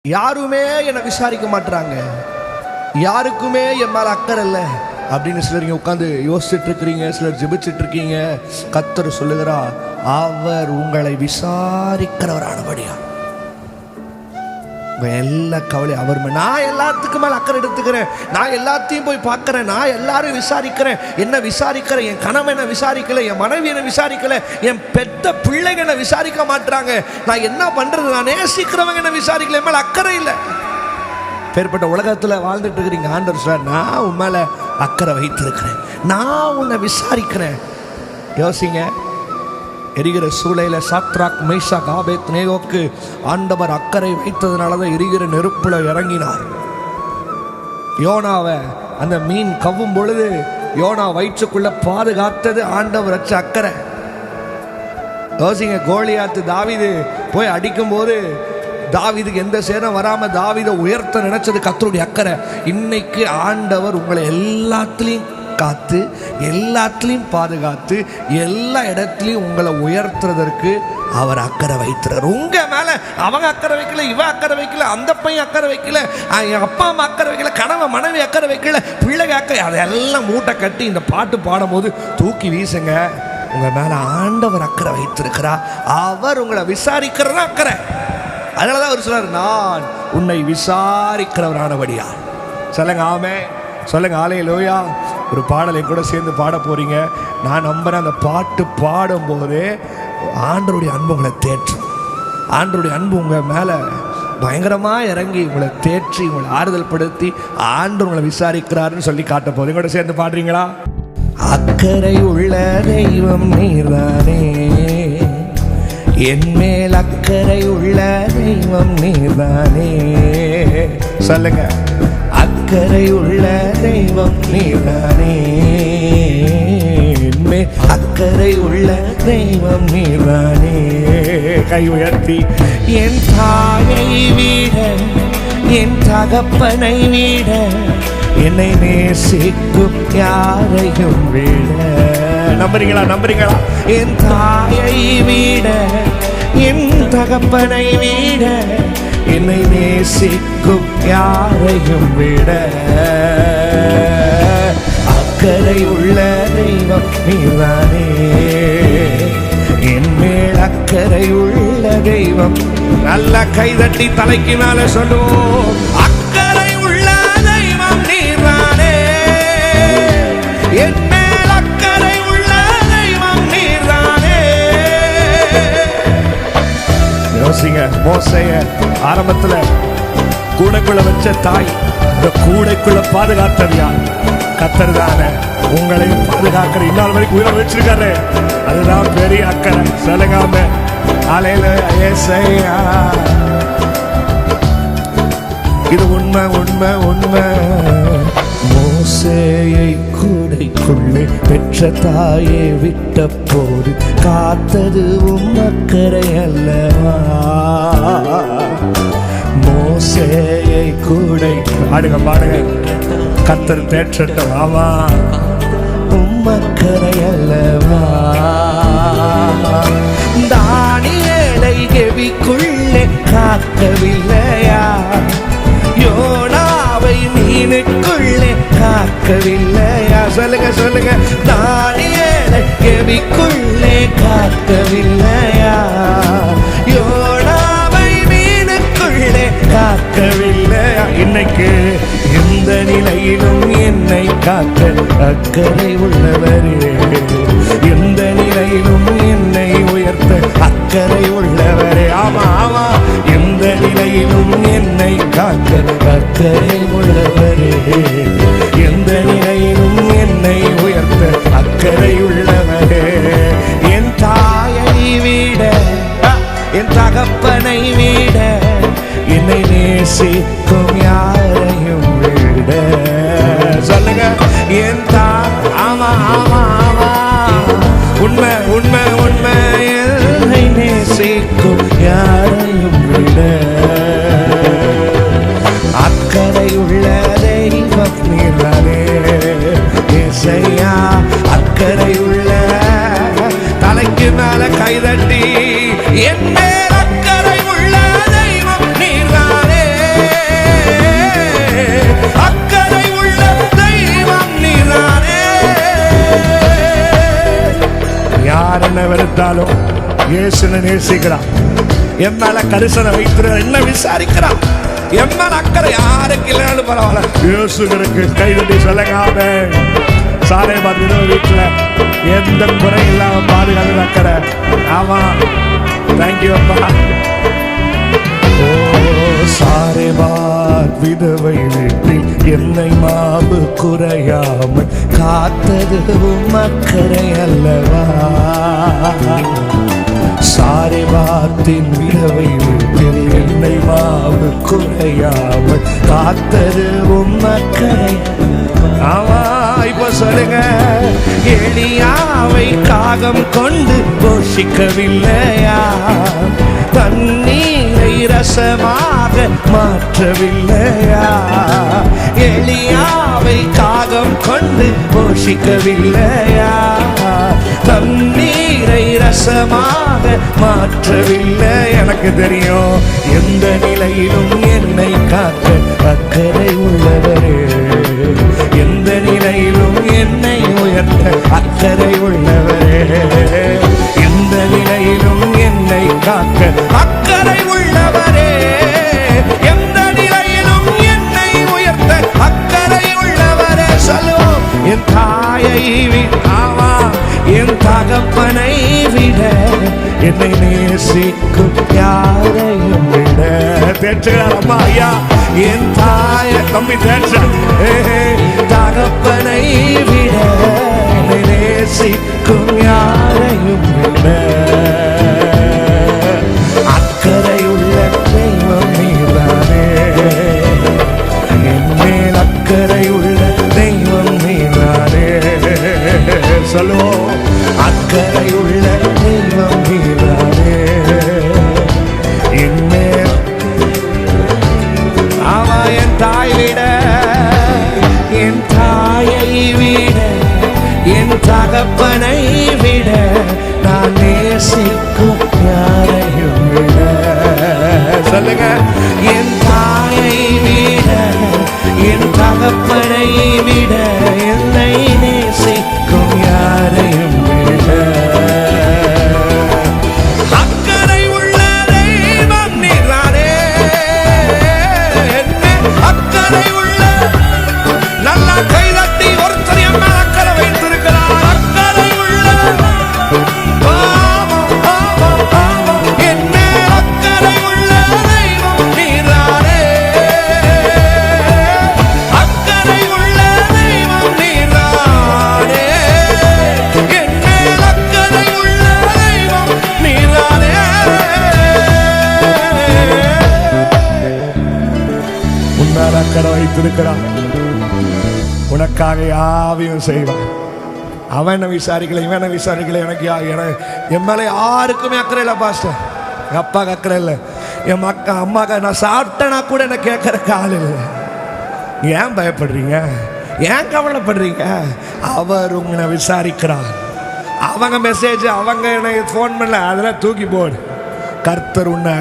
யாருமே என்னை விசாரிக்க மாட்டாங்க, யாருக்குமே என் மேல அக்கறை இல்லை அப்படின்னு சிலர் இங்கே உட்காந்து யோசிச்சுட்டு இருக்கிறீங்க, சிலர் ஜெபிச்சுட்டு இருக்கீங்க. கர்த்தர் சொல்லுகிறா, அவர் உங்களை விசாரிக்கிறவரானபடியா எல்லா கவலை அவர். நான் எல்லாத்துக்கும் மேல அக்கறை எடுத்துக்கிறேன், நான் எல்லாத்தையும் போய் பார்க்கிறேன், நான் எல்லாரும் விசாரிக்கிறேன், என்ன விசாரிக்கிறேன். என் கணவன் என்ன விசாரிக்கல, என் மனைவி என்ன விசாரிக்கல, என் பெத்த பிள்ளைங்க என்ன விசாரிக்க மாட்டாங்க. நான் என்ன பண்றது, நான் நேசிக்கிறவங்க என்ன விசாரிக்கல, என் மேல அக்கறை இல்லை. பேர்பட்ட உலகத்தில் வாழ்ந்துட்டு இருக்கிறீங்க. ஆண்டவர் சார், நான் உன் மேல அக்கறை வைத்திருக்கிறேன், நான் உன்னை விசாரிக்கிறேன். யோசிங்க, எரிகிற சூளையில சாத்ராக் மேஷாக் ஆபேத்நேகோக்கு ஆண்டவர் அக்கறை வைத்ததுனாலதான் எரிகிற நெருப்புல இறங்கினார். யோனாவை அந்த மீன் கவ்வும் பொழுது யோனா வயிற்றுக்குள்ள பாதுகாத்தது ஆண்டவர் வச்ச அக்கறை. யோசிங்க, கோலியாத்து தாவீது போய் அடிக்கும் போது தாவீதுக்கு எந்த சேதம் வராம தாவீதை உயர்த்த நினைச்சது கர்த்தருடைய அக்கறை. இன்னைக்கு ஆண்டவர் உங்களை எல்லாத்துலயும் காத்து, எல்லாத்துலயும் பாதுகாத்து, எல்லா இடத்துலயும் உங்களை உயர்த்துறதற்கு அவர் அக்கறை வைக்கிறார். உங்க மேல அவங்க அக்கறை வைக்கல, இவ அக்கறை வைக்கல, அந்த பையன் அக்கறை வைக்கல, அப்பா அம்மா அக்கறை வைக்கல, கணவன் மனைவி அக்கறை வைக்கல, பிள்ளைங்க அக்கறை, அதெல்லாம் மூட்டை கட்டி இந்த பாட்டு பாடும் போது தூக்கி வீசுங்க. உங்க மேல ஆண்டவர் அக்கறை வைத்திருக்கிறா, அவர் உங்களை விசாரிக்கிறதா அக்கறை. அதனாலதான் அவர் சொல்றார், நான் உன்னை விசாரிக்கிறவரானபடியா. சொல்லுங்க ஆமே, சொல்லுங்க ஹல்லேலூயா. ஒரு பாடலை கூட சேர்ந்து பாட போறீங்க. நான் நம்புறேன், அந்த பாட்டு பாடும்போது ஆண்டவருடைய அன்பு உங்களை தேற்றும். ஆண்டவருடைய அன்பு உங்க மேல பயங்கரமா இறங்கி உங்களை தேற்றி, உங்களை ஆறுதல் படுத்தி ஆண்டவர் உங்களை விசாரிக்கிறாருன்னு சொல்லி காட்ட போது கூட சேர்ந்து பாடுறீங்களா? அக்கறை உள்ள தெய்வம் நீர்தானே, என் மேல் அக்கறை உள்ள தெய்வம் நீர்தானே. சொல்லுங்க, அக்கறை உள்ள தெய்வம் நீர்தானே, என் மேல் அக்கறை உள்ள தெய்வம் நீர்தானே. கை உயர்த்தி, என் தாயை விட, என் தகப்பனை விட, என்னை நேசிக்கும் யாரையும் விட. நம்புறீங்களா? நம்புறீங்களா? என் தாயை விட, என் தகப்பனை விட, என்னை நேசிக்கும் யாரையும் விட அக்கறை உள்ள தெய்வம் நீர்தானே, என் மேல் அக்கறை உள்ள தெய்வம். நல்ல கைதட்டி தலைக்கு மேல சொல்லுவோம், அக்கறை உள்ள தெய்வம் நீர்தானே, என் மேல் அக்கறை உள்ள தெய்வம் நீர்தானே. யோசிங்க, மோசேய ஆரம்பத்துல கூடைக்குள்ள வச்ச தாய், இந்த கூடைக்குள்ள பாதுகாத்தது யார்? கர்த்தர் தானே. உங்களையும் பாதுகாக்கிற, இன்னொரு வரைக்கும் உயிரை வச்சிருக்காரு, அதுதான் பெரிய அக்கறை. சொல்லுங்க ஹல்லேலூயா. இது உண்மை, உண்மை, உண்மை. மோசேயை கூடைக்குள்ளே பெற்ற தாயே விட்ட போது காத்தது அக்கறை அல்லவா? மோசேயை கூடை பாடுங்க, பாடுங்க. கர்த்தர் தேற்றவாவா, உம்மக்கரை அல்லவா? தானியேலை கெபிக்குள்ளே காக்கவில்லையா? யோனாவை மீனுக்குள்ளே காக்கவில்லையா? சொல்லுங்க, சொல்லுங்க. தானியேலை கெபிக்குள்ளே காக்கவில்லையா? யோனாவை மீனுக்குள்ளே காக்கவில்லையா? இன்னைக்கு எந்த நிலையிலும் என்னை காக்க அக்கறை உள்ளவரே, எந்த நிலையிலும் என்னை உயர்த்த அக்கறை உள்ளவரே. ஆமா, ஆமா. எந்த நிலையிலும் என்னை காக்க அக்கறை உள்ளவரே, எந்த நிலையிலும் என்னை உயர்த்த அக்கறை உள்ளவரே. என் தாயை விட, என் தகப்பனை விட, என்னை நேசிக்கும் யாரையும் விட. சொல்லுங்க, என் ஆமா, ஆமா, ஆமா. உண்மை, உண்மை, உண்மை. என்னை நேசிக்கும் யாரையும் விட அக்கறை உள்ள தெய்வம் நீர்தானே ஏசையா. அக்கறை உள்ள, தலைக்கு மேல கைதட்டி, என் மேல் அக்கறை உள்ள தெய்வம் நீர்தானே. பட்டாலும் இயேசுனை நேசிக்கிறான். என் மேல கரிசனை வைத்திரு, என்ன விசாரிக்கிறான். என் மேல அக்கறை யாருக்கு இல்லைன்னு பரவாயில்ல, இயேசுக்கு கைதட்டி சொல்லுங்க. சாலை பார்த்து வீட்டுல எந்த குறை இல்லாம பாதுகாத்து அக்கறை. ஆமா, தேங்க்யூ அப்பா. சாரே பாத் விதவை வீட்டில் என்னை மாவு குறையாமல் காத்தது அக்கறை அல்லவா. சாரே பாத்தின் விதவை வீட்டில் என்னை மாவு குறையாமல் காத்தது அக்கறை. ஆமா, இப்ப சொல்லுங்க. எலியாவை காகம் கொண்டு போஷிக்கவில்லையா, தண்ணீரை ரசமாக மாற்றவில்லையா. எலியாவை காகம் கொண்டு போஷிக்கவில்லையா, தண்ணீரை ரசமாக மாற்றவில்லை. எனக்கு தெரியும், எந்த நிலையிலும் என்னை காக்க அக்கறை உள்ளவரே, எந்த நிலையிலும் என்னை உயர்த்த அக்கறை உள்ளவரே, எந்த நிலையிலும் என்னை காக்க அக்கறை உள்ளவரே, எந்த நிலையிலும் என்னை உயர்த்த அக்கறை உள்ளவரே. சொல்லுவோம். என் தாயை விடாமா, என் தகப்பனை விட என்னை நேசிக்கும் யாரையும் விட. தேற்றுகிறாரம்மா ஐயா, என் தாய தம்பி தேற்ற தகப்பனை விட என்னை நேசிக்கும் யாரையும் விட அக்கறை உள்ள தெய்வம் நீதானே, என் மேல் அக்கறை உள்ள தெய்வம் நீதானே. சொல்லுவோம். அக்கறை உள்ள தெய்வம் நீதானே, என் மேல். ஆமா, என் தாய் விட, என் தாயை விட, என் தகப்பனை விட நான் நேசிக்கும் யாரையும் விட. சொல்லுங்க. என் தாயை விட, என் தகப்பனை விட என்னை நேசிக்கும் யாரையும் விட அக்கறை உள்ள தெய்வம் நீதானே, அக்கறை உள்ள. நல்லா கைதட்டி ஒருத்தர் என் மேல் அக்கறை வைத்திருக்கிறார். அக்கறை உள்ள என் மேல் அக்கறை உள்ள தெய்வம் நீதானே, அக்கறை உள்ள தெய்வம் நீதானே, என் மேல் அக்கறை உள்ள தெய்வம் நீதானே. உன்னால் அக்கறை வைத்திருக்கிறான், உனக்காக யாவையும் செய்வான். அவன் என்ன விசாரிக்கல, இவன் என்ன விசாரிக்கல. எனக்கு என் மேலே யாருக்குமே அக்கறை இல்லை பாஸ்டர். என் அப்பாவுக்கு அக்கறை இல்லை, என் அம்மாக்கா நான் சாப்பிட்டேன்னா கூட என்ன கேட்கறக்கு ஆள் இல்லை. ஏன் பயப்படுறீங்க, ஏன் கவலைப்படுறீங்க? அவர் உங்களை விசாரிக்கிறார். அவங்க மெசேஜ், அவங்க என்னை ஃபோன் பண்ணல, அதெல்லாம் தூக்கி போடு. கர்த்தர் உன்னை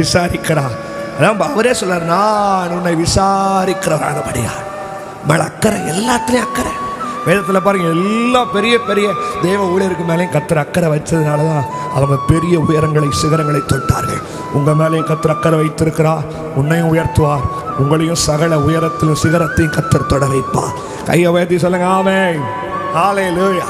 விசாரிக்கிறார். அதான் அவரே சொல்றார், நான் உன்னை விசாரிக்கிறவரானபடியா. மேல அக்கறை, எல்லாத்துலேயும் அக்கறை. வேதத்தில் பாருங்க, எல்லா பெரிய பெரிய தேவ ஊழியருக்கு மேலேயும் கர்த்தர் அக்கறை வச்சதுனால தான் அவங்க பெரிய உயரங்களை, சிகரங்களை தொட்டார்கள். உங்கள் மேலேயும் கர்த்தர் அக்கறை வைத்திருக்கிறார். உன்னையும் உயர்த்துவார், உங்களையும் சகல உயரத்திலும் சிகரத்தையும் கர்த்தர் தொட வைப்பார். கையை உயர்த்தி சொல்லுங்க ஆமென். ஹல்லேலூயா.